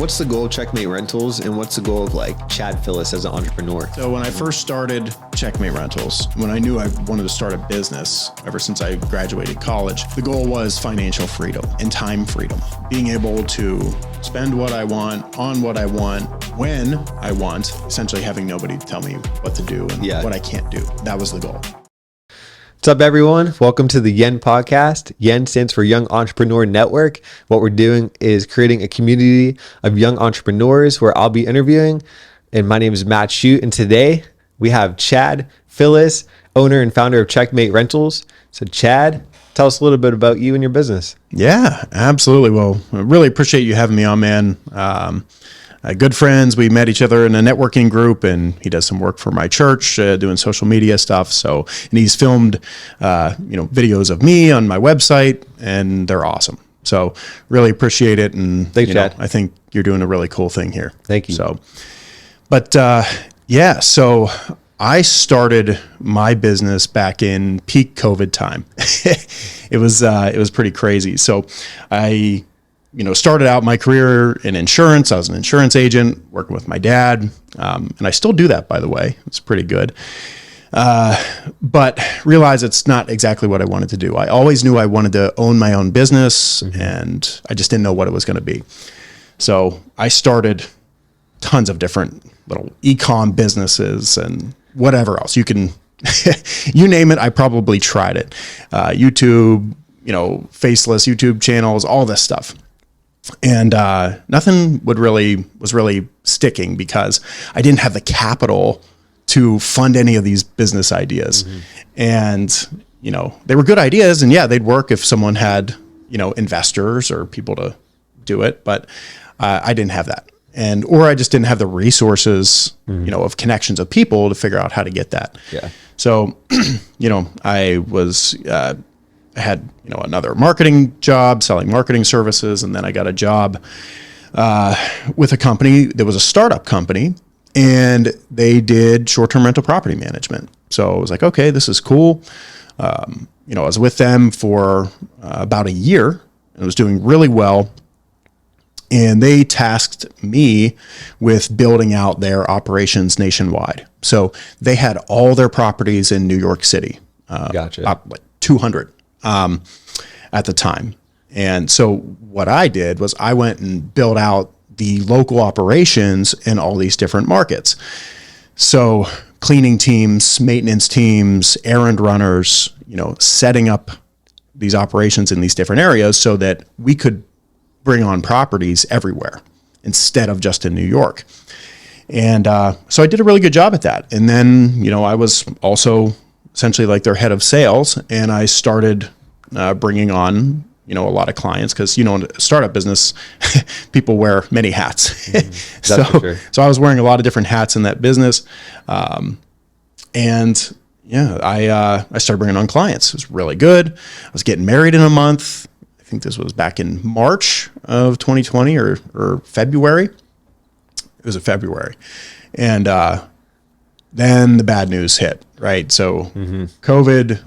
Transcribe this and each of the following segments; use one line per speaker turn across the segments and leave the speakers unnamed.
What's the goal of Checkmate Rentals, and what's the goal of like Chad Phillis as an entrepreneur?
So when I first started Checkmate Rentals, when I knew I wanted to start a business ever since I graduated college, the goal was financial freedom and time freedom. Being able to spend what I want on what I want when I want, essentially having nobody tell me what to do and what I can't do. That was the goal.
What's up, everyone? Welcome to the Yen podcast. Yen stands for Young Entrepreneur Network. What we're doing is creating a community of young entrepreneurs where I'll be interviewing. And my name is Matt Chute. And today we have Chad Phillis, owner and founder of Checkmate Rentals. So Chad, tell us a little bit about you and your business.
Yeah, absolutely. Well, I really appreciate you having me on, man. Good friends. We met each other in a networking group, and he does some work for my church, doing social media stuff. So, and he's filmed, videos of me on my website, and they're awesome. So, really appreciate it. And
thanks, Chad.
I think you're doing a really cool thing here.
Thank you.
So, but so I started my business back in peak COVID time. It was pretty crazy. So, I started out my career in insurance. I was an insurance agent working with my dad. And I still do that, by the way. It's pretty good. But realized it's not exactly what I wanted to do. I always knew I wanted to own my own business, and I just didn't know what it was going to be. So I started tons of different little e-com businesses and whatever else. You can, you name it, I probably tried it. YouTube, faceless YouTube channels, all this stuff. And nothing was really sticking because I didn't have the capital to fund any of these business ideas. And, they were good ideas, and they'd work if someone had, investors or people to do it. But I didn't have that. Or I just didn't have the resources, of connections of people to figure out how to get that.
Yeah.
So, I had, another marketing job selling marketing services. And then I got a job with a company that was a startup company, and they did short-term rental property management. So I was like, okay, this is cool. I was with them for about a year, and I was doing really well. And they tasked me with building out their operations nationwide. So they had all their properties in New York City.
Gotcha.
About like 200. At the time. And so what I did was I went and built out the local operations in all these different markets. So cleaning teams, maintenance teams, errand runners, setting up these operations in these different areas so that we could bring on properties everywhere instead of just in New York. And so I did a really good job at that. And then, I was also essentially like their head of sales. And I started bringing on, a lot of clients because, in a startup business, people wear many hats. So I was wearing a lot of different hats in that business. I started bringing on clients. It was really good. I was getting married in a month. I think this was back in March of 2020 or February. It was in February. And then the bad news hit, right? So COVID,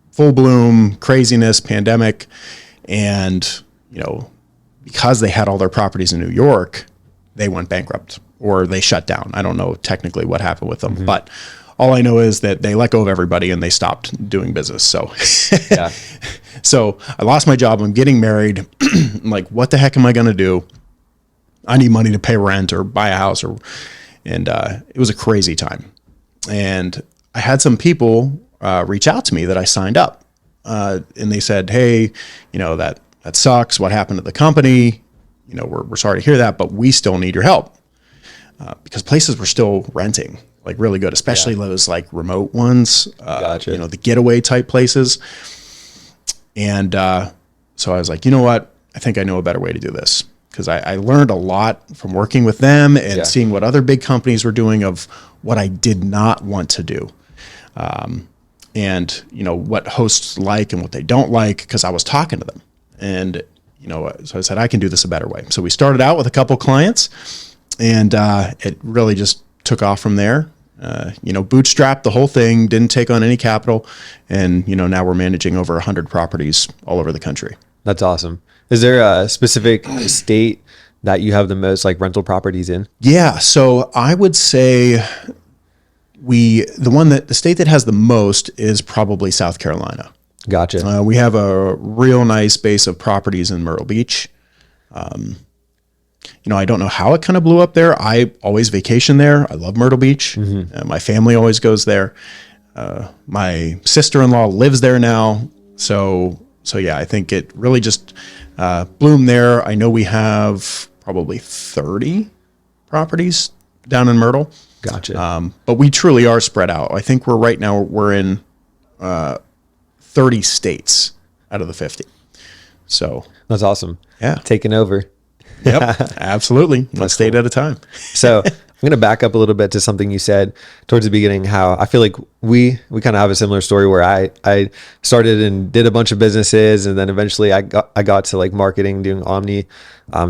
full bloom, craziness, pandemic. And, because they had all their properties in New York, they went bankrupt or they shut down. I don't know technically what happened with them, but all I know is that they let go of everybody and they stopped doing business. So, so I lost my job. I'm getting married. I'm like, what the heck am I going to do? I need money to pay rent or buy a house and it was a crazy time. And I had some people reach out to me that I signed up. And they said, hey, that sucks. What happened to the company? We're sorry to hear that, but we still need your help. Because places were still renting like really good, especially those like remote ones,
Gotcha.
The getaway type places. And so I was like, you know what? I think I know a better way to do this. Because I learned a lot from working with them and seeing what other big companies were doing of what I did not want to do. And what hosts like and what they don't like, because I was talking to them. And, so I said, I can do this a better way. So we started out with a couple clients, and it really just took off from there. Bootstrapped the whole thing, didn't take on any capital. And, now we're managing over 100 properties all over the country.
That's awesome. Is there a specific state that you have the most like rental properties in?
Yeah. So I would say the state that has the most is probably South Carolina.
Gotcha.
We have a real nice base of properties in Myrtle Beach. I don't know how it kind of blew up there. I always vacation there. I love Myrtle Beach. My family always goes there. My sister-in-law lives there now. So yeah, I think it really just bloomed there. I know we have probably 30 properties down in Myrtle.
Gotcha.
But we truly are spread out. I think we're in 30 states out of the 50. So
That's awesome.
yeah,
Taking over.
yep, absolutely. One state at a time.
So I'm going to back up a little bit to something you said towards the beginning, how I feel like we kind of have a similar story where I started and did a bunch of businesses, and then eventually I got to like marketing, doing Omni.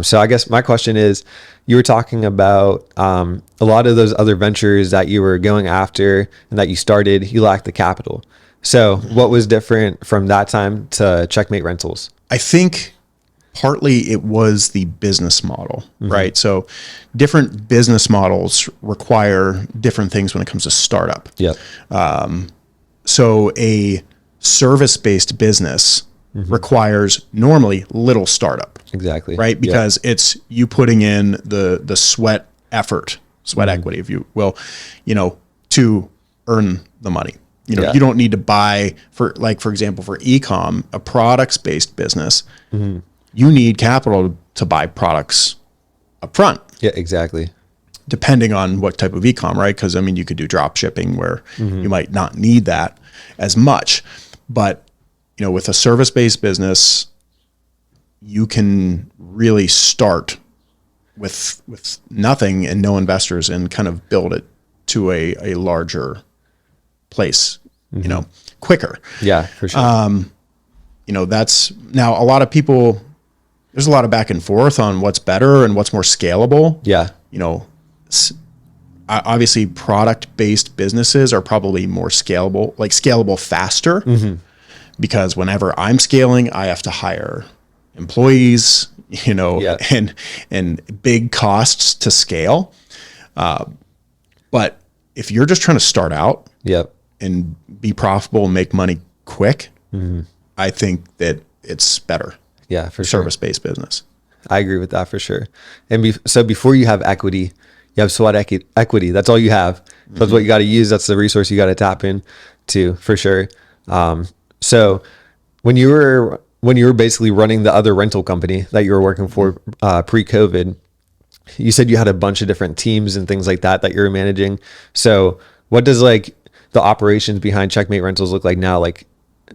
So I guess my question is, you were talking about a lot of those other ventures that you were going after and that you started, you lacked the capital. So what was different from that time to Checkmate Rentals?
I think partly it was the business model, right? So different business models require different things when it comes to startup.
Yep.
So a service-based business requires normally little startup,
Exactly.
right? Because it's you putting in the sweat equity, if you will, to earn the money.
Yeah.
You don't need to buy for example, for e-com, a products-based business, you need capital to buy products up front.
Yeah, exactly.
Depending on what type of e-com, right? Because you could do drop shipping where you might not need that as much. But with a service-based business, you can really start with nothing and no investors and kind of build it to a larger place, quicker.
Yeah, for sure.
That's now a lot of people, there's a lot of back and forth on what's better and what's more scalable.
Yeah.
Obviously product-based businesses are probably more scalable faster, because whenever I'm scaling, I have to hire employees, and big costs to scale. But if you're just trying to start out
Yep.
and be profitable and make money quick, I think that it's better.
Yeah, for sure.
Service-based business.
I agree with that for sure. And so before you have equity, you have sweat equity. That's all you have. That's what you got to use. That's the resource you got to tap into for sure. So when you were basically running the other rental company that you were working for pre-COVID, you said you had a bunch of different teams and things like that you were managing. So what does like the operations behind Checkmate Rentals look like now? Like,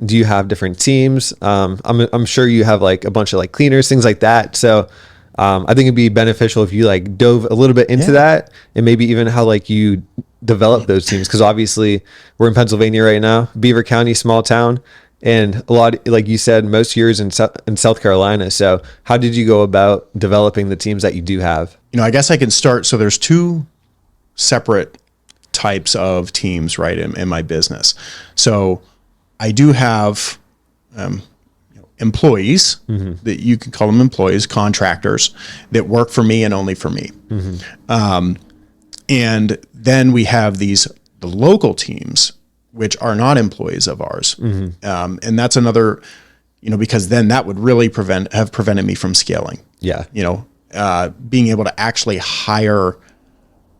do you have different teams? I'm sure you have like a bunch of like cleaners, things like that. So I think it'd be beneficial if you like dove a little bit into that, and maybe even how like you develop those teams. Cause obviously we're in Pennsylvania right now, Beaver County, small town, and a lot, like you said, most years in South Carolina. So how did you go about developing the teams that you do have?
I guess I can start. So there's two separate types of teams, right, in my business. So I do have employees that you can call them employees, contractors that work for me and only for me. And then we have the local teams, which are not employees of ours. And that's another, because then that would really have prevented me from scaling.
Yeah.
Being able to actually hire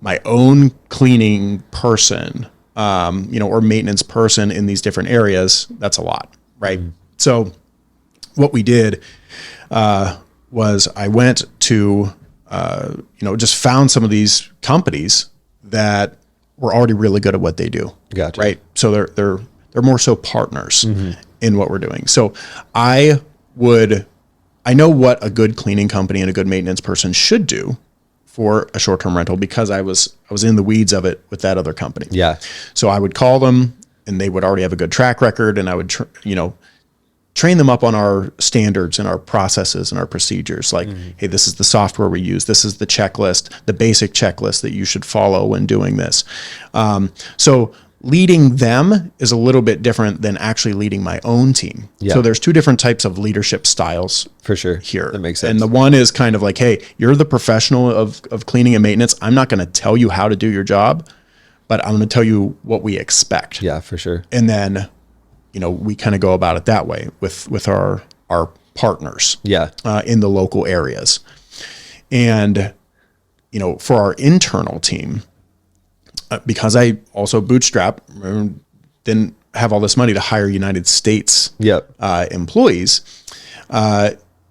my own cleaning person, or maintenance person in these different areas, that's a lot, right? So what we did was I went to, just found some of these companies that were already really good at what they do.
Gotcha.
Right. So they're more so partners in what we're doing. So I know what a good cleaning company and a good maintenance person should do for a short-term rental, because I was in the weeds of it with that other company.
Yeah.
So I would call them and they would already have a good track record, and I would, train them up on our standards and our processes and our procedures. Like, hey, this is the software we use. This is the checklist, the basic checklist that you should follow when doing this. So leading them is a little bit different than actually leading my own team.
Yeah.
So there's two different types of leadership styles
For sure.
here.
That makes sense.
And the one is kind of like, hey, you're the professional of cleaning and maintenance. I'm not going to tell you how to do your job, but I'm going to tell you what we expect.
Yeah, for sure.
And then, we kind of go about it that way with our partners
Yeah.
in the local areas. And, for our internal team, because I also bootstrap, didn't have all this money to hire United States
Yep.
employees.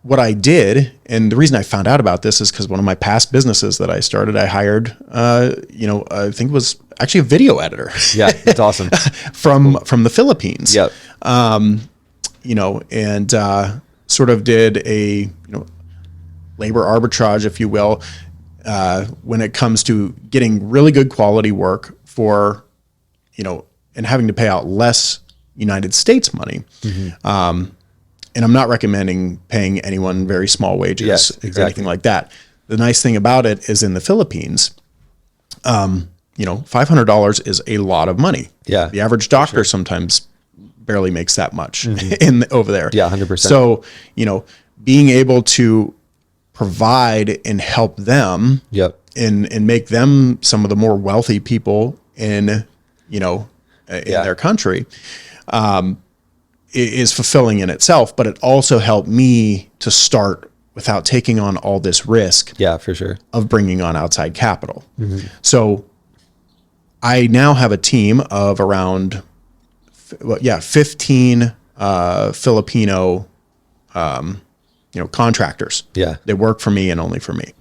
What I did, and the reason I found out about this is because one of my past businesses that I started, I hired, I think it was actually a video editor.
Yeah, that's awesome.
from the Philippines.
Yep.
And sort of did a, labor arbitrage, if you will, when it comes to getting really good quality work for, and having to pay out less United States money. Mm-hmm. And I'm not recommending paying anyone very small wages
Yes,
or
exactly.
anything like that. The nice thing about it is in the Philippines, $500 is a lot of money.
Yeah,
The average doctor sometimes barely makes that much over there.
Yeah, 100%.
So, being able to provide and help them
Yep.
and make them some of the more wealthy people in their country, is fulfilling in itself, but it also helped me to start without taking on all this risk
Yeah, for sure.
of bringing on outside capital. So I now have a team of around 15 Filipino contractors.
Yeah.
They work for me and only for me.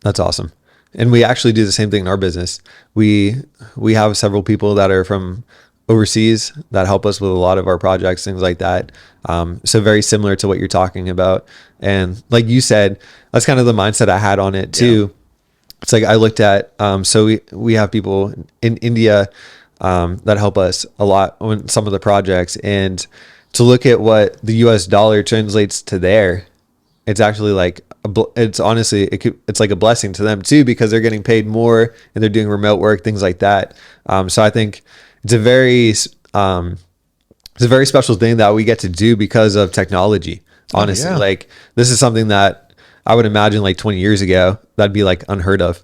That's awesome. And we actually do the same thing in our business. We have several people that are from overseas that help us with a lot of our projects, things like that. So very similar to what you're talking about. And like you said, that's kind of the mindset I had on it too. Yeah. It's like I looked at, so we have people in India that help us a lot on some of the projects, and to look at what the US dollar translates to there, it's actually like, it's honestly, it's like a blessing to them too, because they're getting paid more and they're doing remote work, things like that. So I think it's a very special thing that we get to do because of technology. Honestly, like this is something that I would imagine like 20 years ago, that'd be like unheard of.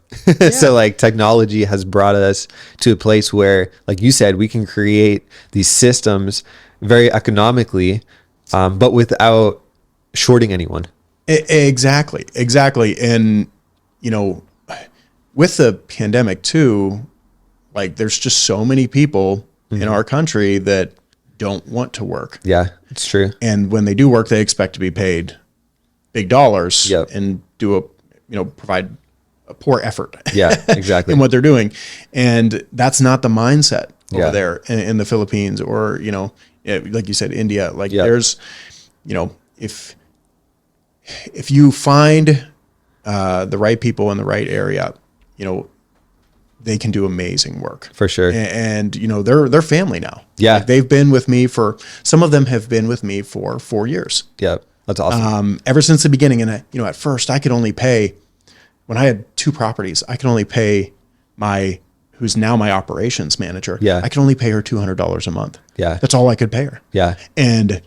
So like technology has brought us to a place where, like you said, we can create these systems very economically, but without shorting anyone.
Exactly. And, with the pandemic too, like there's just so many people in our country that don't want to work.
Yeah, it's true.
And when they do work, they expect to be paid big dollars and provide a poor effort.
Yeah, exactly.
in what they're doing. And that's not the mindset over there in the Philippines or, like you said, India. Like there's, if you find the right people in the right area, they can do amazing work.
For sure.
And they're family now.
Yeah.
Like they've been with me some of them have been with me for 4 years.
Yeah. That's awesome.
Ever since the beginning. And at first I could only pay, when I had 2 properties, I could only pay who's now my operations manager.
Yeah.
I could only pay her $200 a month.
Yeah.
That's all I could pay her.
Yeah.
And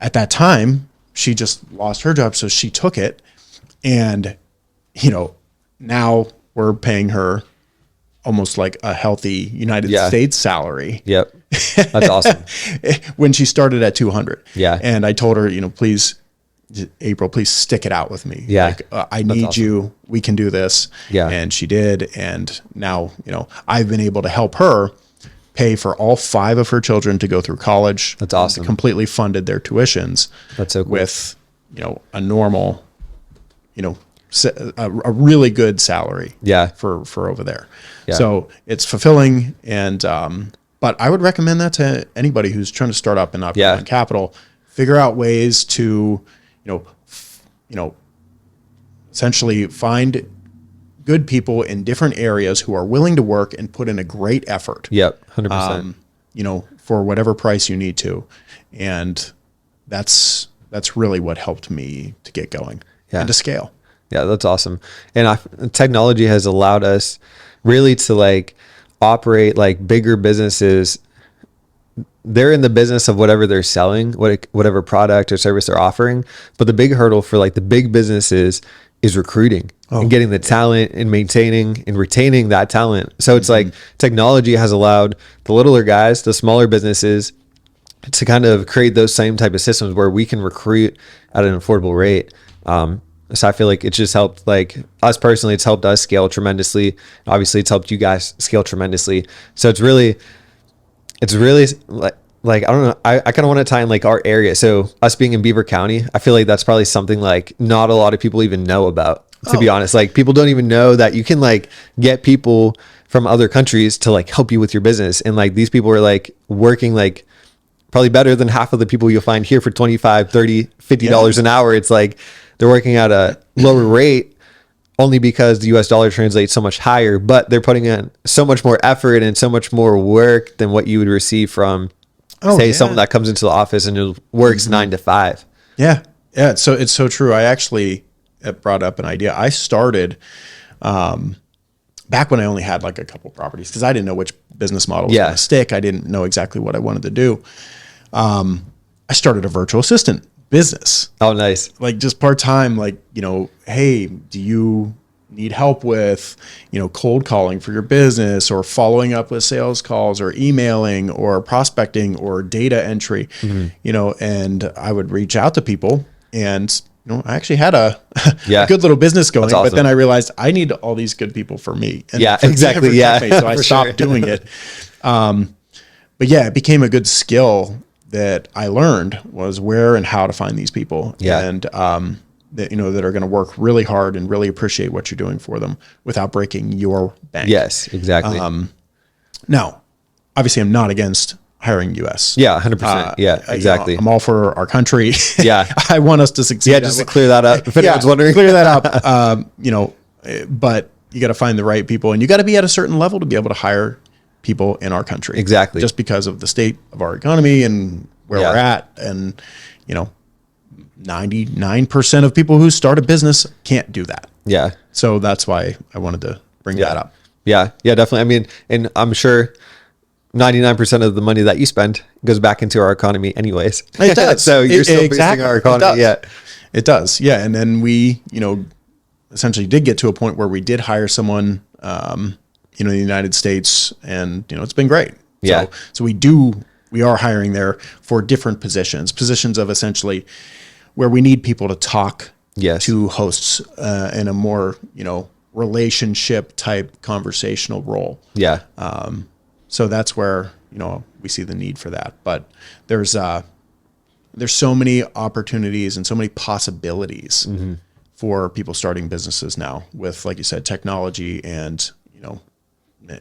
at that time she just lost her job. So she took it, and, now we're paying her almost like a healthy United States salary.
Yep. That's awesome.
When she started at 200.
Yeah.
And I told her, please, April, please stick it out with me.
Yeah.
Like, I need you. We can do this.
Yeah.
And she did. And now, I've been able to help her pay for all 5 of her children to go through college.
That's awesome.
Completely funded their tuitions.
That's so cool.
With, a normal, a really good salary.
Yeah.
For over there.
Yeah.
So it's fulfilling. And, but I would recommend that to anybody who's trying to start up and not on capital. Figure out ways to, essentially find good people in different areas who are willing to work and put in a great effort.
Yep. 100%.
For whatever price you need to. And that's really what helped me to get going and to scale.
Yeah, that's awesome. And technology has allowed us really to like operate like bigger businesses, they're in the business of whatever they're selling, whatever product or service they're offering. But the big hurdle for like the big businesses is recruiting and getting the talent and maintaining and retaining that talent. So it's like technology has allowed the littler guys, the smaller businesses, to kind of create those same type of systems where we can recruit at an affordable rate. So I feel like it's just helped, like us personally, it's helped us scale tremendously. Obviously it's helped you guys scale tremendously. So it's really like I don't know. I kind of want to tie in like our area. So us being in Beaver County, I feel like that's probably something like not a lot of people even know about, to be honest. Like people don't even know that you can like get people from other countries to like help you with your business. And like these people are like working like probably better than half of the people you'll find here for 25, 30, $50 an hour. It's like they're working at a lower rate only because the US dollar translates so much higher, but they're putting in so much more effort and so much more work than what you would receive from someone that comes into the office and works 9 to 5.
Yeah. Yeah. So it's so true. I actually brought up an idea. I started, back when I only had like a couple properties, because I didn't know which business model was going to stick. I didn't know exactly what I wanted to do. I started a virtual assistant business.
Oh, nice.
Like just part-time, like, hey, do you need help with, cold calling for your business, or following up with sales calls, or emailing, or prospecting, or data entry, and I would reach out to people, and I actually had a good little business going. Awesome. But then I realized I need all these good people for me. And
exactly.
Checkmate, so I stopped doing it. But yeah, it became a good skill that I learned, was where and how to find these people. And that are going to work really hard and really appreciate what you're doing for them without breaking your bank.
Yes, exactly.
Now, obviously, I'm not against hiring U.S.
Yeah, 100%. Yeah, exactly.
I'm all for our country.
Yeah,
I want us to succeed.
Yeah, just to clear that up. If anyone's wondering,
clear that up. But you got to find the right people, and you got to be at a certain level to be able to hire people in our country.
Exactly.
Just because of the state of our economy and where we're at, and 99% of people who start a business can't do that. Yeah. So that's why I wanted to bring that up.
Yeah. Yeah, definitely. I mean, and I'm sure 99% of the money that you spend goes back into our economy anyways.
It does.
So you're still boosting our economy.
It does. Yeah. And then we, essentially did get to a point where we did hire someone, in the United States, and, it's been great.
Yeah.
So we are hiring there for different positions of essentially where we need people to talk to hosts in a more, relationship type conversational role.
Yeah.
So that's where, we see the need for that. But there's so many opportunities and so many possibilities for people starting businesses now with, like you said, technology and,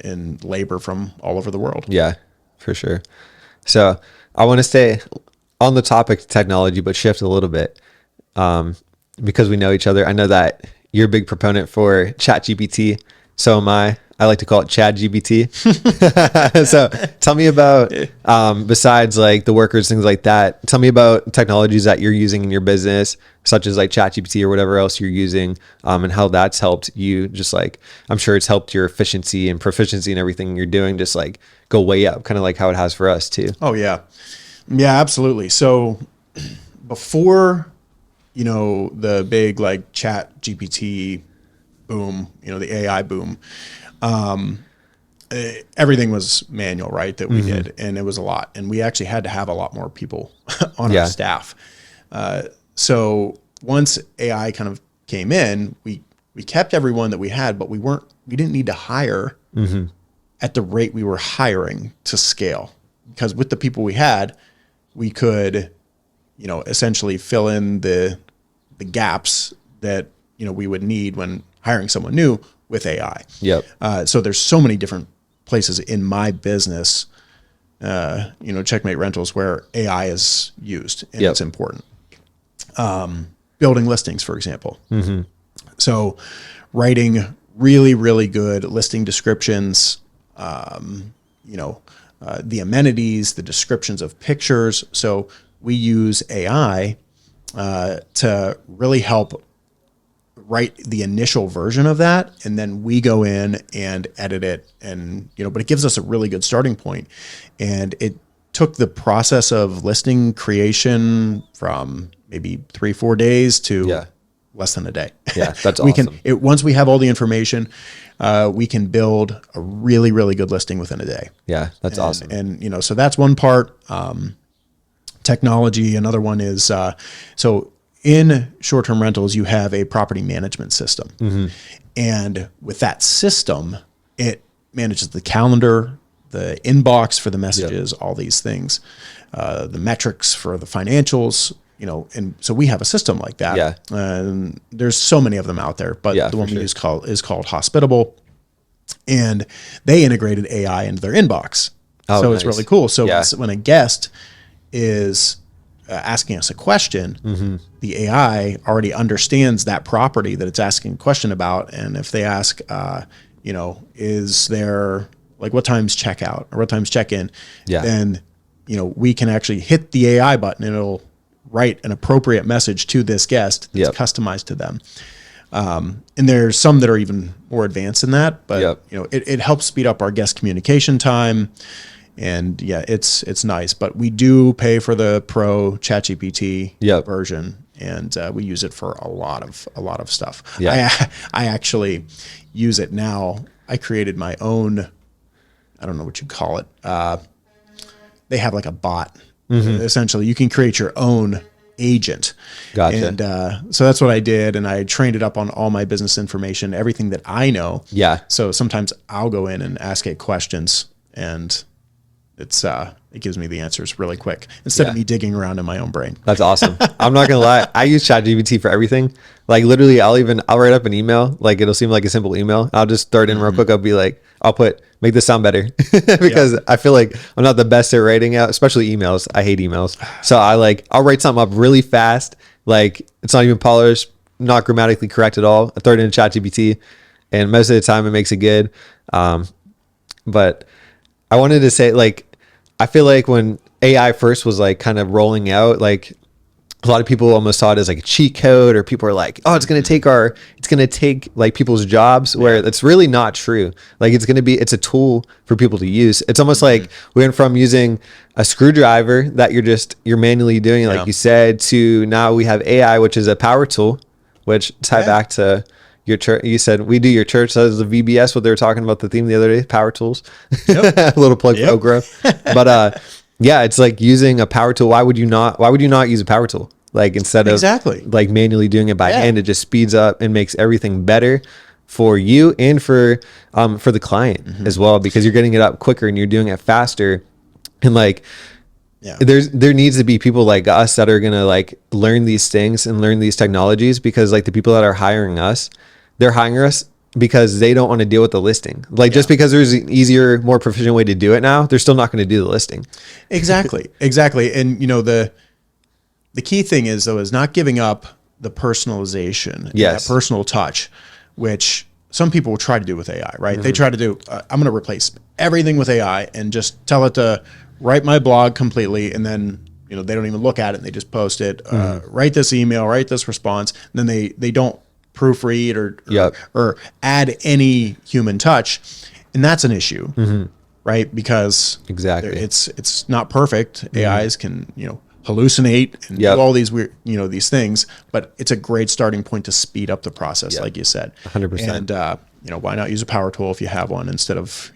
and labor from all over the world.
Yeah, for sure. So I want to stay on the topic of technology, but shift a little bit because we know each other. I know that you're a big proponent for ChatGPT. So am I. I like to call it Chad GPT. So tell me about, besides like the workers, things like that, tell me about technologies that you're using in your business, such as like ChatGPT or whatever else you're using, and how that's helped you. Just like, I'm sure it's helped your efficiency and proficiency and everything you're doing, just like go way up, kind of like how it has for us too.
Oh yeah. Yeah, absolutely. So before, the big like Chat GPT boom, the AI boom, everything was manual, right? That we did. And it was a lot. And we actually had to have a lot more people on our staff. So once AI kind of came in, we kept everyone that we had, but we didn't need to hire at the rate we were hiring to scale, because with the people we had, we could, essentially fill in the gaps that, we would need when hiring someone new with AI.
Yep.
So there's so many different places in my business, Checkmate Rentals, where AI is used and it's important. Building listings, for example. So writing really, really good listing descriptions, the amenities, the descriptions of pictures. So we use AI to really help write the initial version of that, and then we go in and edit it, and but it gives us a really good starting point. And it took the process of listing creation from maybe 3-4 days to less than a day.
Yeah, that's
we
awesome.
Once we have all the information, we can build a really, really good listing within a day.
Yeah, that's awesome.
And so that's one part. Technology. Another one is so in short-term rentals, you have a property management system, and with that system, it manages the calendar, the inbox for the messages, all these things, the metrics for the financials. And so we have a system like that.
Yeah.
And there's so many of them out there, but the one we use is called Hospitable, and they integrated AI into their inbox.
Oh,
so
nice.
it's really cool. So when a guest is asking us a question, the AI already understands that property that it's asking a question about. And if they ask, is there what time's check out or what time's check in, then, we can actually hit the AI button and it'll write an appropriate message to this guest that's customized to them. And there's some that are even more advanced than that, but it helps speed up our guest communication time. And it's nice, but we do pay for the Pro ChatGPT version, and we use it for a lot of stuff. I actually use it now. I created my own, I don't know what you call it. They have like a bot. Essentially, you can create your own agent.
Gotcha.
And so that's what I did, and I trained it up on all my business information, everything that I know.
Yeah.
So sometimes I'll go in and ask it questions, and it gives me the answers really quick instead of me digging around in my own brain.
That's awesome. I'm not gonna lie. I use ChatGPT for everything. Like literally, I'll write up an email. Like it'll seem like a simple email. I'll just throw it in real quick. I'll be like, make this sound better because I feel like I'm not the best at writing out, especially emails. I hate emails. So I'll write something up really fast. Like it's not even polished, not grammatically correct at all. I throw it in ChatGPT, and most of the time it makes it good. But I wanted to say, I feel like when AI first was kind of rolling out, a lot of people almost saw it as a cheat code, or people are like, oh, it's going to take people's jobs, where that's really not true. It's a tool for people to use. It's almost like we went from using a screwdriver that you're manually doing, like you said, to now we have AI, which is a power tool, which tie back to your church. You said we do your church. So that was the VBS, what they were talking about, the theme the other day, power tools. A little plug for Oak Grove. But it's like using a power tool. Why would you not use a power tool? Instead of manually doing it by hand, it just speeds up and makes everything better for you and for the client as well, because you're getting it up quicker and you're doing it faster. And there needs to be people like us that are gonna learn these things and learn these technologies, because the people that are hiring us, they're hiring us because they don't want to deal with the listing. Just because there's an easier, more proficient way to do it now, they're still not going to do the listing.
Exactly. And the key thing is not giving up the personalization, that personal touch, which some people will try to do with AI, right? They try to do, I'm going to replace everything with AI and just tell it to write my blog completely, and then they don't even look at it and they just post it. Write this email, write this response, and then they don't proofread or add any human touch, and that's an issue, right? Because it's not perfect. AIs can hallucinate and do all these weird these things, but it's a great starting point to speed up the process, like you said.
100%.
And why not use a power tool if you have one, instead of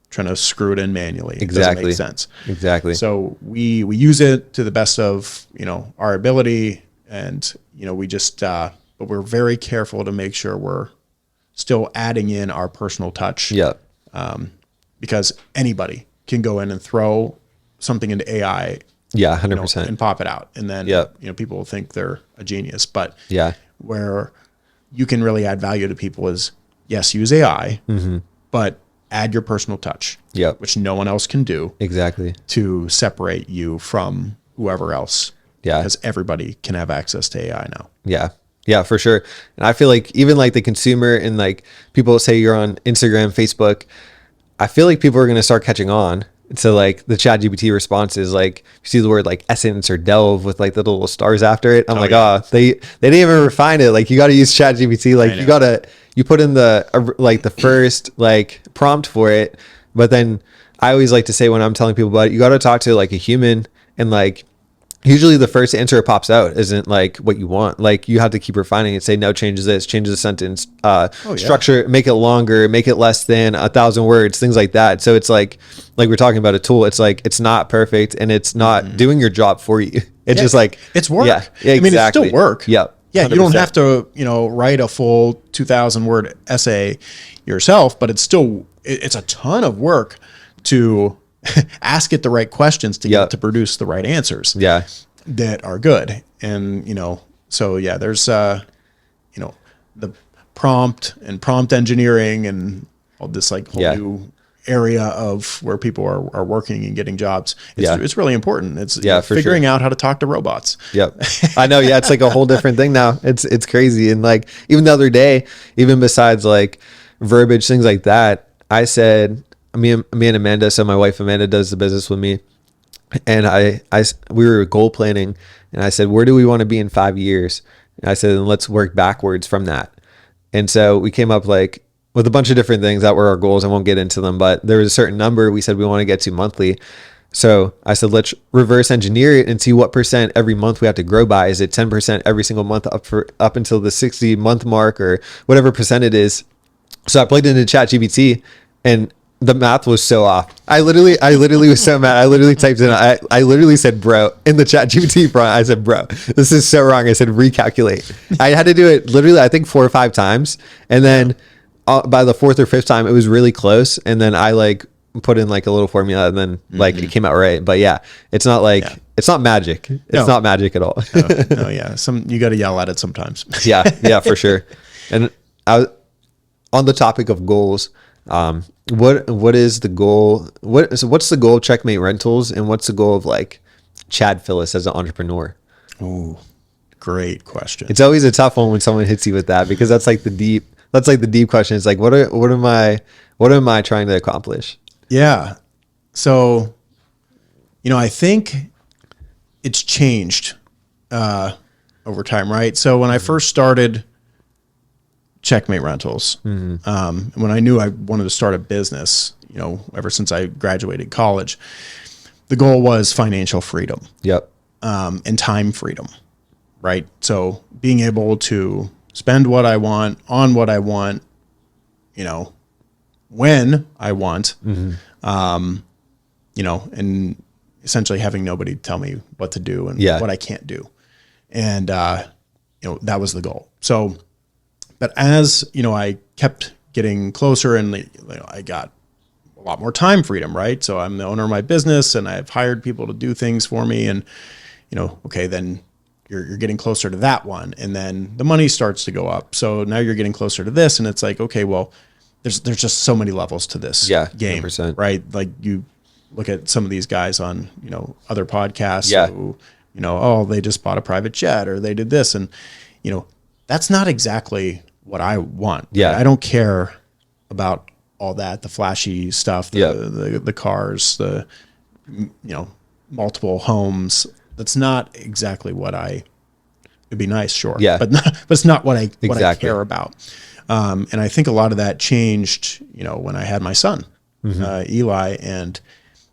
trying to screw it in manually? It
Exactly.
doesn't make sense.
Exactly.
So we use it to the best of our ability, and we just but we're very careful to make sure we're still adding in our personal touch. Because anybody can go in and throw something into AI,
100%,
and pop it out, and then people will think they're a genius. But where you can really add value to people is, yes, use AI, but add your personal touch, which no one else can do, to separate you from whoever else. Because everybody can have access to AI now.
Yeah, for sure. And I feel like even the consumer, and people say you're on Instagram, Facebook, I feel like people are going to start catching on So like the Chat GPT response is like, you see the word like essence or delve with like the little stars after it. I'm like,
yeah.
oh, they didn't even refine it. Like you got to use Chat GPT. Like you put in the like the first like prompt for it. But then I always like to say when I'm telling people about it, you got to talk to like a human, and like usually the first answer that pops out isn't like what you want. Like you have to keep refining and say, no, change this, change the sentence, structure, make it longer, make it less than 1,000 words, things like that. So it's like we're talking about a tool. It's like, it's not perfect and it's not doing your job for you. It's just like,
it's work.
Yeah, exactly.
I mean, it's still work.
Yep.
Yeah.
100%.
You don't have to, write a full 2,000 word essay yourself, but it's a ton of work to ask it the right questions to get it to produce the right answers.
Yeah.
That are good. And, so yeah, there's, the prompt engineering and all this like whole new area of where people are working and getting jobs. It's really important. It's figuring out how to talk to robots.
Yep. I know. Yeah. It's like a whole different thing now. It's crazy. And like, even the other day, even besides like verbiage, things like that, I said, me and Amanda, so my wife Amanda does the business with me, and we were goal planning, and I said, where do we want to be in 5 years? And I said, and let's work backwards from that. And so we came up like with a bunch of different things that were our goals. I won't get into them, but there was a certain number we said we want to get to monthly. So I said, let's reverse engineer it and see what percent every month we have to grow by. Is it 10% every single month up until the 60 month mark or whatever percent it is? So I plugged it into ChatGPT, and the math was so off. I literally was so mad. I literally typed in, I literally said, bro, in the ChatGPT prompt. I said, bro, this is so wrong. I said, recalculate. I had to do it literally, I think 4 or 5 times. And then by the 4th or 5th time, it was really close. And then I like put in like a little formula, and then like it came out right. But yeah, it's not like, it's not magic. It's not magic at all.
No, yeah. You got to yell at it sometimes.
Yeah, for sure. And on the topic of goals, what is the goal? What's the goal of Checkmate Rentals, and what's the goal of like Chad Phillis as an entrepreneur?
Oh, great question.
It's always a tough one when someone hits you with that, because that's like the deep question. It's like, what am I trying to accomplish?
Yeah. So, I think it's changed over time, right? So when I first started Checkmate Rentals, when I knew I wanted to start a business, ever since I graduated college, the goal was financial freedom.
Yep.
And time freedom, right? So being able to spend what I want on what I want, when I want, and essentially having nobody tell me what to do and what I can't do. And, that was the goal. So, but as, I kept getting closer, and I got a lot more time freedom, right? So I'm the owner of my business, and I've hired people to do things for me, and, okay, then you're getting closer to that one, and then the money starts to go up. So now you're getting closer to this, and it's like, okay, well, there's just so many levels to this game,
100%.
right? Like you look at some of these guys on, other podcasts who, they just bought a private jet, or they did this, and, that's not exactly what I want.
Yeah.
I don't care about all that, the flashy stuff, the cars, the, multiple homes. That's not exactly what it'd be nice, sure. Yeah. But it's not what I care about. And I think a lot of that changed, when I had my son, Eli, and,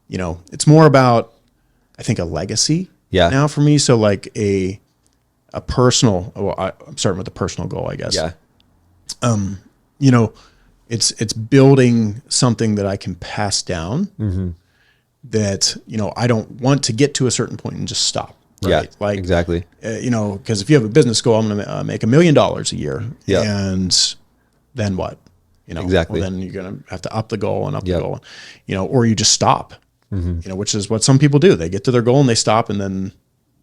it's more about, I think, a legacy now for me. So like a personal, I'm starting with a personal goal, I guess.
Yeah.
It's building something that I can pass down, that, I don't want to get to a certain point and just stop. Right?
Yeah,
like
exactly.
Because if you have a business goal, I'm going to make $1 million a year.
Yeah.
And then what?
Exactly.
Well, then you're going to have to up the goal and up the goal, or you just stop, which is what some people do. They get to their goal and they stop, and then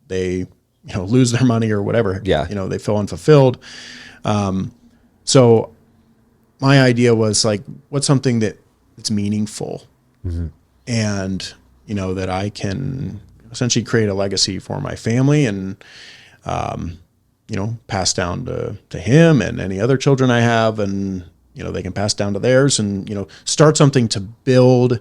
they, lose their money or whatever. Yeah. They feel unfulfilled. So my idea was like, what's something that's meaningful, and, that I can essentially create a legacy for my family, and, pass down to him and any other children I have, and, they can pass down to theirs, and, start something to build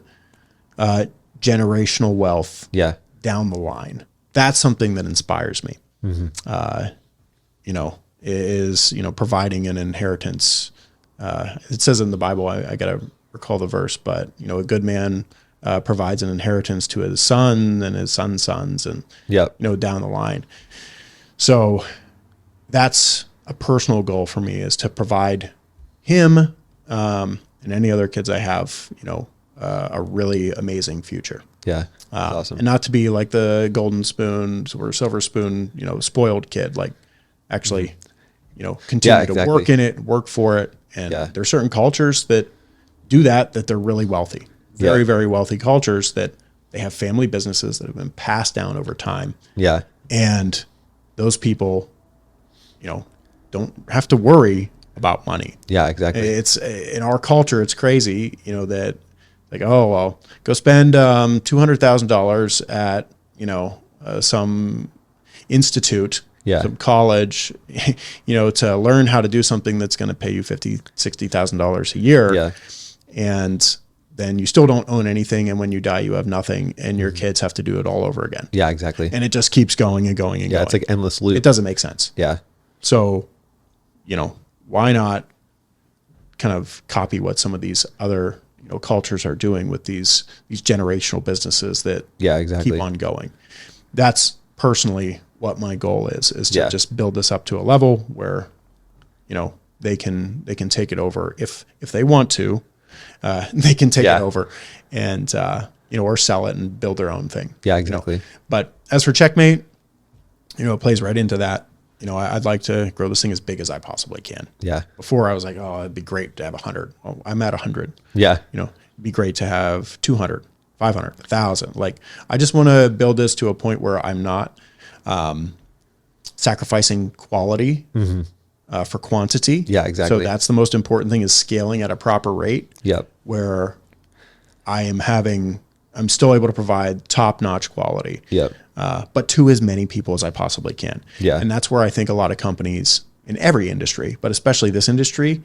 generational wealth
Yeah.
down the line. That's something that inspires me. You know, is, you know, providing an inheritance. It says in the Bible, I got to recall the verse, but, you know, a good man provides an inheritance to his son and his son's sons, and,
Yep.
you know, down the line. So that's a personal goal for me, is to provide him and any other kids I have, you know, a really amazing future.
Yeah. That's awesome.
And not to be like the golden spoon or silver spoon, you know, spoiled kid, like actually, you know, continue to work in it, work for it. And there are certain cultures that do that they're really wealthy, very, very wealthy cultures that they have family businesses that have been passed down over time.
Yeah.
And those people, you know, don't have to worry about money.
Yeah, exactly.
It's in our culture, it's crazy, you know, that like, oh, well, go spend $200,000 at, you know, some institute, some college, you know, to learn how to do something that's going to pay you $50,000, $60,000 a year.
Yeah.
And then you still don't own anything. And when you die, you have nothing, and your kids have to do it all over again.
Yeah, exactly.
And it just keeps going and going and going.
Yeah, it's like endless loop.
It doesn't make sense.
Yeah.
So, you know, why not kind of copy what some of these other, you know, cultures are doing with these generational businesses that keep on going. That's personally what my goal is to just build this up to a level where, you know, they can take it over if they want to. They can take it over and, you know, or sell it and build their own thing.
Yeah, exactly.
You know? But as for Checkmate, you know, it plays right into that. You know, I'd like to grow this thing as big as I possibly can. Yeah. Before I was like, oh, it'd be great to have 100. Well, I'm at 100. Yeah. You know, it'd be great to have 200, 500, 1,000. Like, I just want to build this to a point where I'm not sacrificing quality for quantity. Yeah, exactly. So that's the most important thing, is scaling at a proper rate. Yep. Where I'm still able to provide top-notch quality. Yep. But to as many people as I possibly can. Yeah. And that's where I think a lot of companies in every industry, but especially this industry,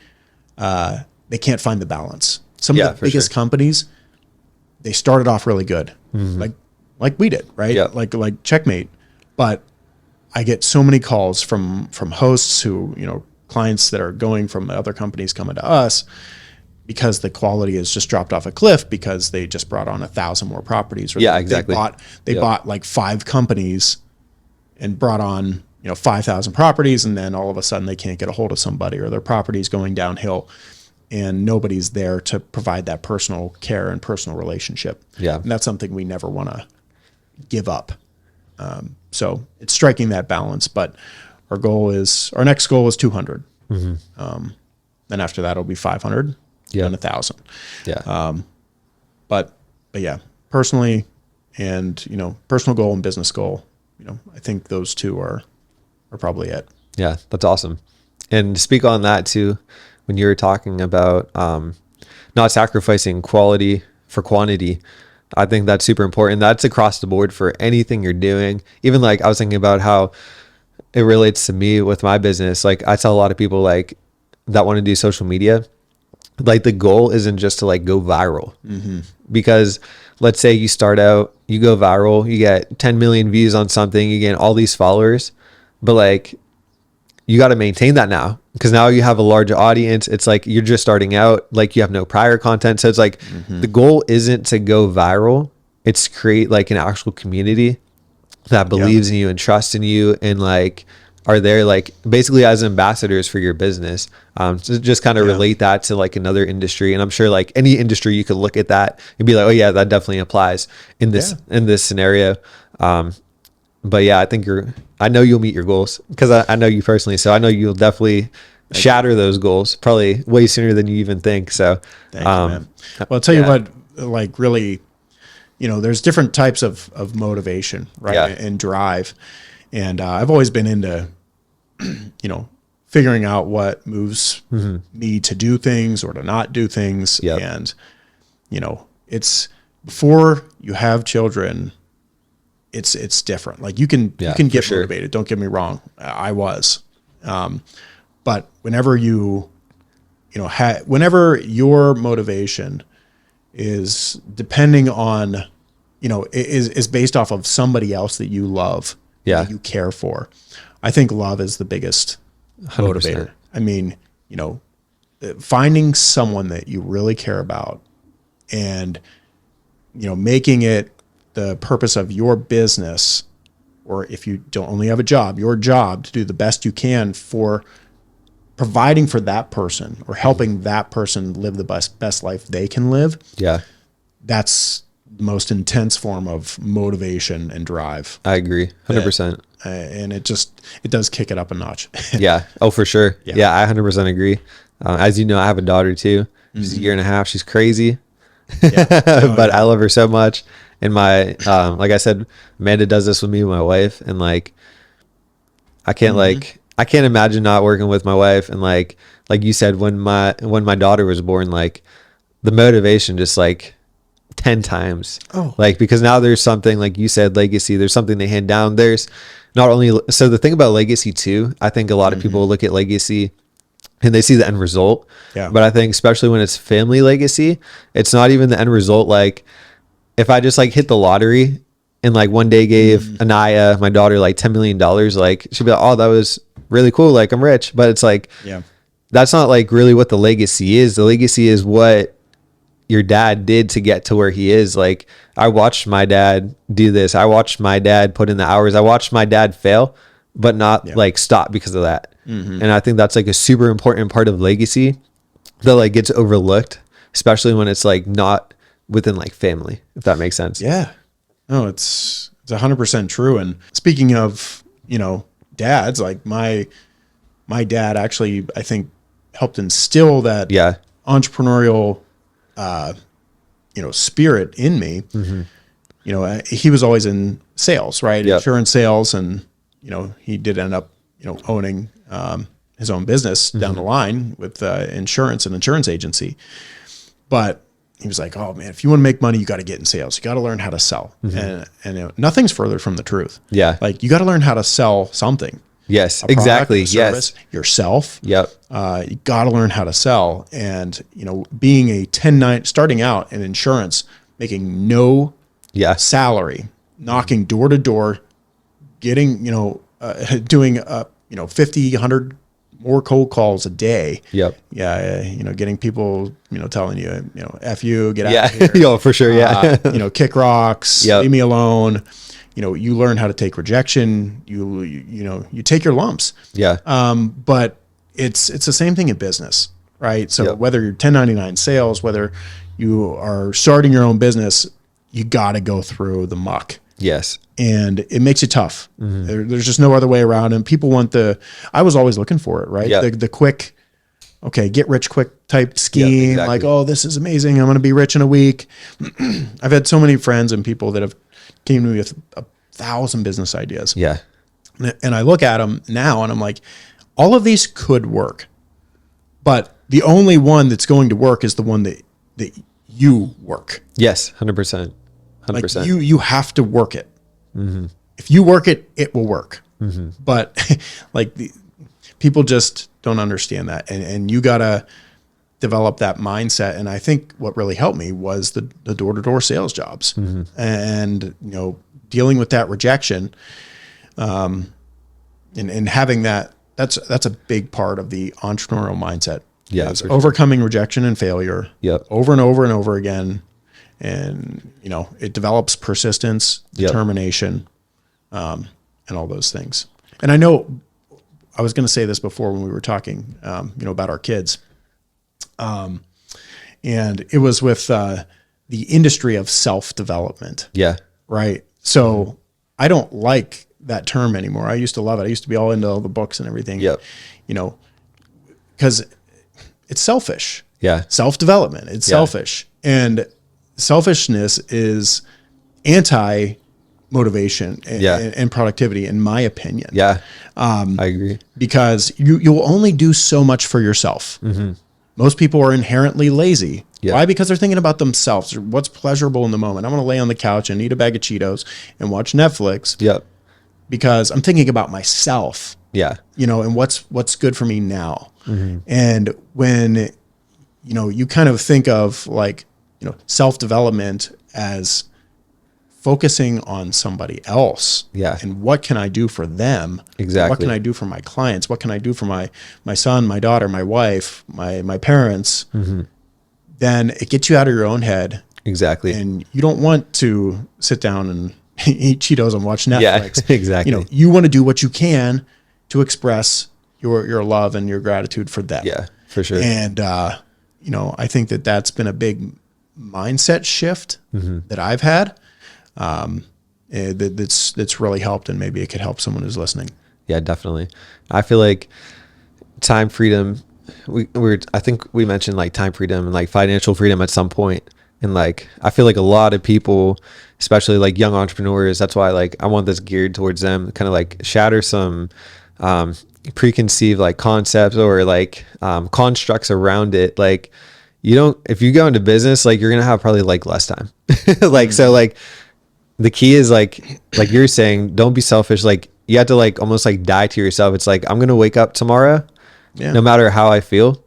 they can't find the balance. Some of the biggest companies, they started off really good, like we did, right? Yeah. Like Checkmate. But I get so many calls from hosts who, you know, clients that are going from other companies coming to us because the quality has just dropped off a cliff because they just brought on 1,000 more properties. Or they bought like 5 companies and brought on, you know, 5,000 properties, and then all of a sudden they can't get a hold of somebody, or their property's going downhill and nobody's there to provide that personal care and personal relationship. Yeah. And that's something we never want to give up. So it's striking that balance, but our next goal is 200. Then after that, it'll be 500. Yeah. And 1,000. Yeah. But yeah, personally, and, you know, personal goal and business goal, you know, I think those two are probably it.
Yeah, that's awesome. And to speak on that too, when you were talking about not sacrificing quality for quantity, I think that's super important. That's across the board for anything you're doing. Even like I was thinking about how it relates to me with my business. Like I tell a lot of people like that want to do social media, like the goal isn't just to like go viral, because let's say you start out, you go viral, you get 10 million views on something, you get all these followers, but like you got to maintain that now, because now you have a large audience. It's like you're just starting out, like you have no prior content. So it's like the goal isn't to go viral. It's create like an actual community that believes in you and trusts in you, and like are there like basically as ambassadors for your business. So just kind of relate that to like another industry. And I'm sure like any industry you could look at that and be like, oh yeah, that definitely applies in this scenario. But yeah, I know you'll meet your goals, because I know you personally. So I know you'll definitely shatter those goals probably way sooner than you even think. So
thank you, man. Well, I'll tell you what, like really, you know, there's different types of motivation, right? Yeah. And drive. And I've always been into, you know, figuring out what moves me to do things or to not do things. Yep. And, you know, it's before you have children, it's different. Like you can get motivated. Don't get me wrong. I was. But whenever whenever your motivation is depending on is based off of somebody else that you love,
Yeah.
that you care for. I think love is the biggest
100%.
motivator. I mean, finding someone that you really care about and, making it the purpose of your business, or if you don't only have a job, your job to do the best you can for providing for that person or helping that person live the best life they can live.
Yeah.
That's the most intense form of motivation and drive.
I agree. 100%.
And it does kick it up a notch.
Yeah. Oh, for sure.
Yeah.
Yeah. I 100% agree. As you know, I have a daughter too. She's a year and a half. She's crazy, but I love her so much. And like I said, Amanda does this with me and my wife. And like, I can't imagine not working with my wife. And like you said, when my daughter was born, like the motivation just like 10 times.
Oh.
Like, because now there's something, like you said, legacy, there's something they hand down. There's not only, so the thing about legacy too, I think a lot of people look at legacy and they see the end result.
Yeah.
But I think especially when it's family legacy, it's not even the end result. Like if I just like hit the lottery and like one day gave Anaya, my daughter, like $10 million, like she'd be like, oh, that was really cool. Like I'm rich. But it's like, that's not like really what the legacy is. The legacy is what your dad did to get to where he is. Like I watched my dad do this. I watched my dad put in the hours. I watched my dad fail, but not like stop because of that. And I think that's like a super important part of legacy that like gets overlooked, especially when it's like not within like family, if that makes sense.
Yeah. No, it's 100% true. And speaking of, dads, like my dad actually, I think, helped instill that entrepreneurial spirit in me. He was always in sales, right? Insurance sales. And, he did end up, owning his own business down the line with insurance and insurance agency. But he was like, oh man, if you want to make money, you got to get in sales. You got to learn how to sell. And nothing's further from the truth.
Yeah.
Like you got to learn how to sell something.
Yes,
Product,
exactly.
service, yourself.
Yep.
You got to learn how to sell. And, being a 10-9, starting out in insurance, making no salary, knocking door to door, getting, doing, 50, 100 more cold calls a day.
Yep.
Yeah. Getting people, telling you, F you, get out of here.
Yo, for sure. Yeah.
Kick rocks, leave me alone. You learn how to take rejection. You take your lumps.
Yeah.
But it's the same thing in business, right? So whether you're 1099 sales, whether you are starting your own business, you got to go through the muck.
Yes.
And it makes it tough. There's just no other way around. And people want I was always looking for it, right? The quick, get rich quick type scheme. Exactly. Like, oh, this is amazing. I'm going to be rich in a week. I've had so many friends and people that have came to me with 1,000 business ideas.
Yeah.
And I look at them now and I'm like, all of these could work, but the only one that's going to work is the one that you work.
Yes. 100%. 100%.
Like you have to work it. If you work it, it will work. But like people just don't understand that. And you got to develop that mindset. And I think what really helped me was the door-to-door sales jobs and, dealing with that rejection, and having that's a big part of the entrepreneurial mindset.
Yeah.
It's overcoming rejection and failure over and over and over again. And, it develops persistence, determination, and all those things. And I know I was going to say this before when we were talking, about our kids. And it was with, the industry of self-development.
Yeah.
Right. So I don't like that term anymore. I used to love it. I used to be all into all the books and everything.
Yep.
Because it's selfish.
Yeah.
Self-development. It's selfish. And selfishness is anti-motivation and productivity, in my opinion.
Yeah. I agree.
Because you'll only do so much for yourself. Most people are inherently lazy. Why? Because they're thinking about themselves. What's pleasurable in the moment. I'm going to lay on the couch and eat a bag of Cheetos and watch Netflix.
Yep.
Because I'm thinking about myself.
Yeah.
And what's good for me now. And when, you kind of think of like, self-development as focusing on somebody else.
Yeah.
And what can I do for them?
Exactly.
What can I do for my clients? What can I do for my son, my daughter, my wife, my parents? Then it gets you out of your own head.
Exactly.
And you don't want to sit down and eat Cheetos and watch Netflix.
Yeah, exactly.
You know, you want to do what you can to express your love and your gratitude for them.
Yeah, for sure.
And, you know, I think that that's been a big mindset shift that I've had. That's really helped, and maybe it could help someone who's listening.
Yeah, definitely. I feel like time freedom, I think we mentioned like time freedom and like financial freedom at some point. And like, I feel like a lot of people, especially like young entrepreneurs, that's why like I want this geared towards them, kind of like shatter some preconceived like concepts or like constructs around it. Like, if you go into business, like you're going to have probably like less time. Like, so like the key is like you're saying, don't be selfish. Like you have to like almost like die to yourself. It's like, I'm going to wake up tomorrow, no matter how I feel,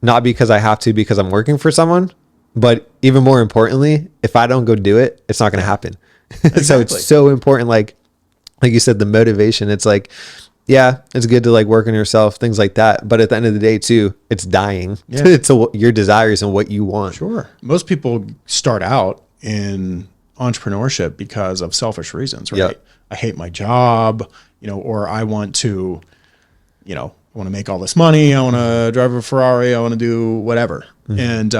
not because I have to, because I'm working for someone, but even more importantly, if I don't go do it, it's not going to happen. Exactly. So it's so important. Like you said, the motivation, it's like, yeah, it's good to like work on yourself, things like that. But at the end of the day too, it's dying to your desires and what you want.
Sure. Most people start out in entrepreneurship because of selfish reasons, right? Yep. I hate my job, you know, or I want to, you know, I want to make all this money. I want to drive a Ferrari. I want to do whatever. And,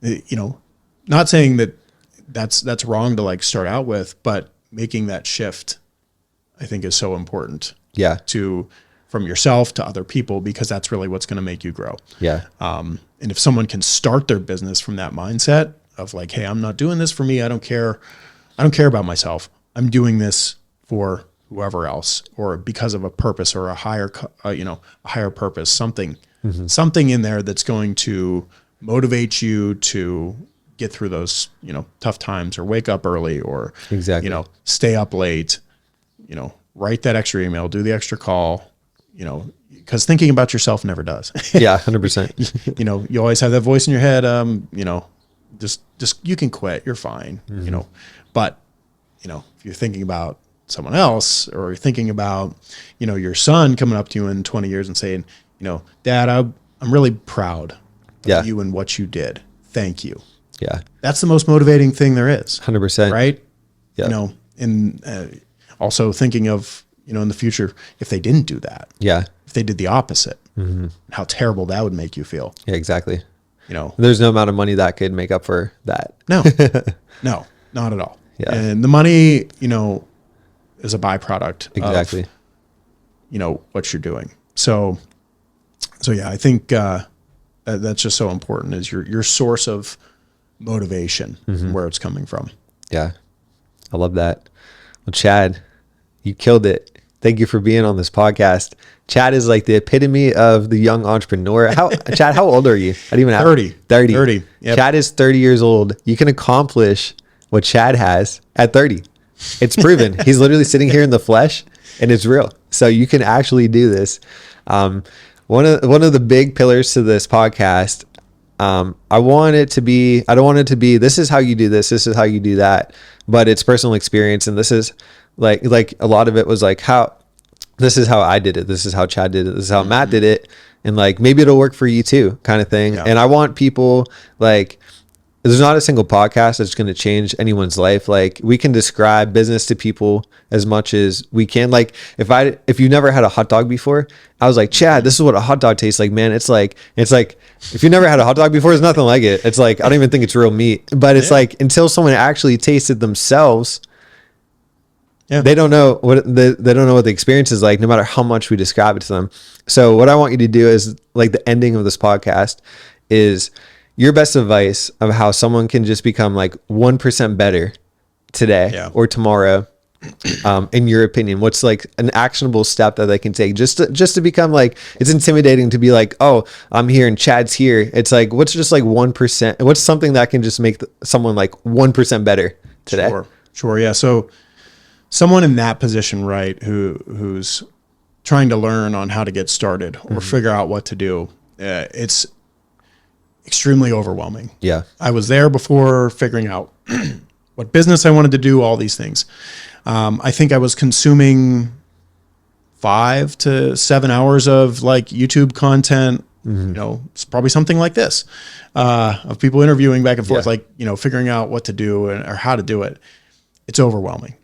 you know, not saying that that's wrong to like start out with, but making that shift, I think, is so important.
Yeah.
From yourself to other people, because that's really what's going to make you grow.
Yeah.
And if someone can start their business from that mindset of like, hey, I'm not doing this for me. I don't care about myself. I'm doing this for whoever else, or because of a purpose or a higher purpose, something in there that's going to motivate you to get through those, you know, tough times, or wake up early, or, you know, stay up late, you know, write that extra email, do the extra call, you know, because thinking about yourself never does.
Yeah, 100%.
You know, you always have that voice in your head. You know, just you can quit. You're fine. You know, but you know, if you're thinking about someone else, or you're thinking about, you know, your son coming up to you in 20 years and saying, you know, Dad, I'm really proud of you and what you did. Thank you.
Yeah.
That's the most motivating thing there is.
100%.
Right.
Yeah.
You know, and also thinking of, you know, in the future, if they didn't do that.
Yeah.
If they did the opposite, how terrible that would make you feel.
Yeah, exactly.
You know,
there's no amount of money that could make up for that.
No, no, not at all.
Yeah.
And the money, you know, is a byproduct of, you know, what you're doing. So yeah, I think that's just so important, is your source of motivation, where it's coming from.
Yeah. I love that. Well, Chad, you killed it. Thank you for being on this podcast. Chad is like the epitome of the young entrepreneur. Chad, how old are you? I didn't even have
30.
30. Yep. Chad is 30 years old. You can accomplish what Chad has at 30. It's proven. He's literally sitting here in the flesh, and it's real. So you can actually do this. One of the big pillars to this podcast, I don't want it to be, this is how you do this is how you do that, but it's personal experience. And this is like a lot of it was like, this is how I did it. This is how Chad did it. This is how Matt did it. And like, maybe it'll work for you too, kind of thing. Yeah. And I want people, like, there's not a single podcast that's going to change anyone's life. Like, we can describe business to people as much as we can. Like, if you never had a hot dog before, I was like, Chad, this is what a hot dog tastes like, man. It's like, if you never had a hot dog before, it's nothing like it. It's like, I don't even think it's real meat, but it's like, until someone actually tasted themselves, they don't know what the experience is like, no matter how much we describe it to them. So what I want you to do is, like, the ending of this podcast is your best advice of how someone can just become like 1% better today or tomorrow. In your opinion, what's like an actionable step that they can take just to become, like, it's intimidating to be like, oh, I'm here and Chad's here. It's like, what's just like 1%? What's something that can just make someone like 1% better today?
Sure. Yeah. So someone in that position, right, who's trying to learn on how to get started or figure out what to do, it's extremely overwhelming.
Yeah.
I was there before, figuring out what business I wanted to do, all these things. I think I was consuming 5 to 7 hours of like YouTube content. It's probably something like this, of people interviewing back and forth, like, figuring out what to do or how to do it. It's overwhelming.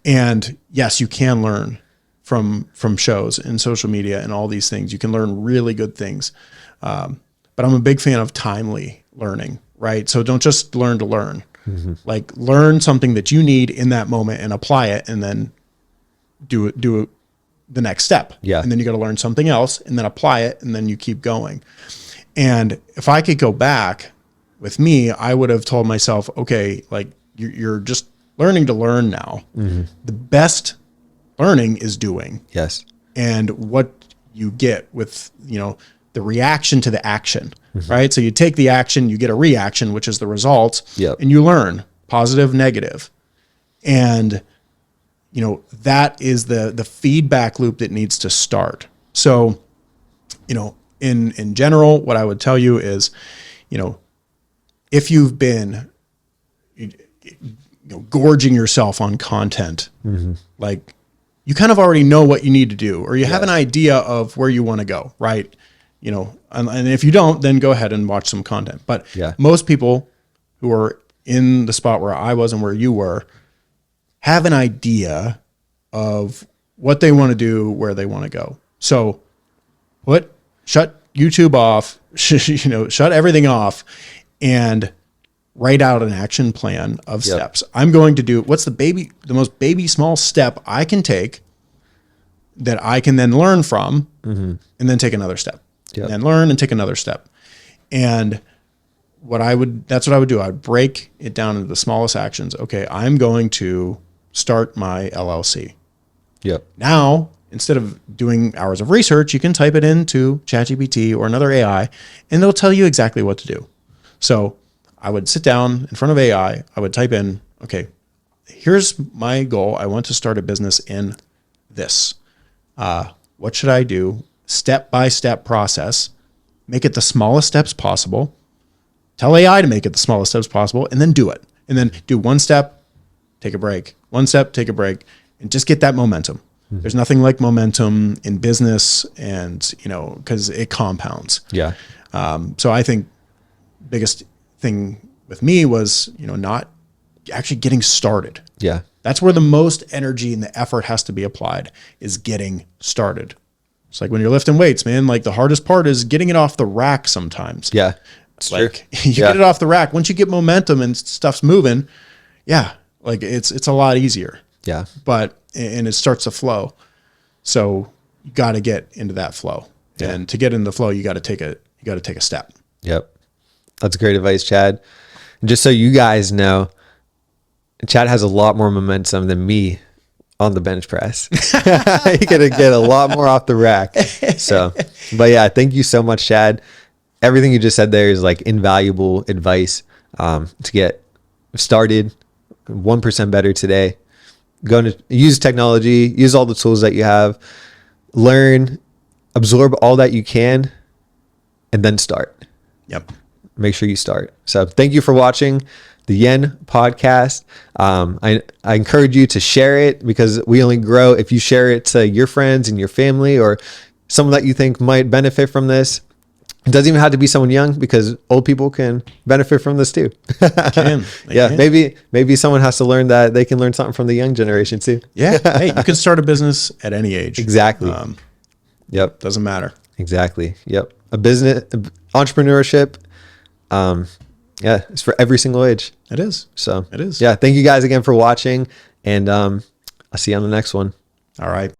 And yes, you can learn from shows and social media and all these things. You can learn really good things. But I'm a big fan of timely learning, right? So don't just learn to learn. Like, learn something that you need in that moment and apply it, and then do the next step.
Yeah.
And then you got to learn something else and then apply it, and then you keep going. And if I could go back with me, I would have told myself, okay, like, you're just learning to learn now. The best learning is doing.
Yes.
And what you get with, the reaction to the action, right? So you take the action, you get a reaction, which is the result, and you learn positive, negative. And, that is the feedback loop that needs to start. So, in general, what I would tell you is, if you've been gorging yourself on content, like, you kind of already know what you need to do, or you have an idea of where you want to go, right? And if you don't, then go ahead and watch some content. But most people who are in the spot where I was and where you were have an idea of what they want to do, where they want to go. So shut YouTube off, shut everything off, and write out an action plan of steps. I'm going to do, what's the most small step I can take that I can then learn from, and then take another step. And learn and take another step. And that's what I would do. I would break it down into the smallest actions. Okay, I'm going to start my LLC. Now, instead of doing hours of research, you can type it into ChatGPT or another AI, and they'll tell you exactly what to do. So I would sit down in front of AI. I would type in, okay, here's my goal. I want to start a business in this. What should I do? Step-by-step process. Make it the smallest steps possible. Tell AI to make it the smallest steps possible, and then do it. And then do one step, take a break. One step, take a break, and just get that momentum. There's nothing like momentum in business, and because it compounds. So I think biggest thing with me was not actually getting started. That's where the most energy and the effort has to be applied, is getting started. It's like when you're lifting weights, man, like the hardest part is getting it off the rack sometimes. It's like you get it off the rack. Once you get momentum and stuff's moving, like it's a lot easier. But, and it starts to flow. So you got to get into that flow. And to get into the flow, you got to take a step.
That's great advice, Chad. And just so you guys know, Chad has a lot more momentum than me on the bench press. You're gonna get a lot more off the rack. So, but thank you so much, Chad. Everything you just said there is like invaluable advice to get started 1% better today. Go to use technology, use all the tools that you have, learn, absorb all that you can, and then start. Make sure you start. So thank you for watching the Yen podcast. I encourage you to share it, because we only grow if you share it to your friends and your family, or someone that you think might benefit from this. It doesn't even have to be someone young, because old people can benefit from this too. They can. Maybe someone has to learn that they can learn something from the young generation too.
Hey, you can start a business at any age.
Exactly.
Doesn't matter.
Exactly. A business, entrepreneurship. It's for every single age.
It is.
So
it is.
Thank you guys again for watching, and I'll see you on the next one.
All right.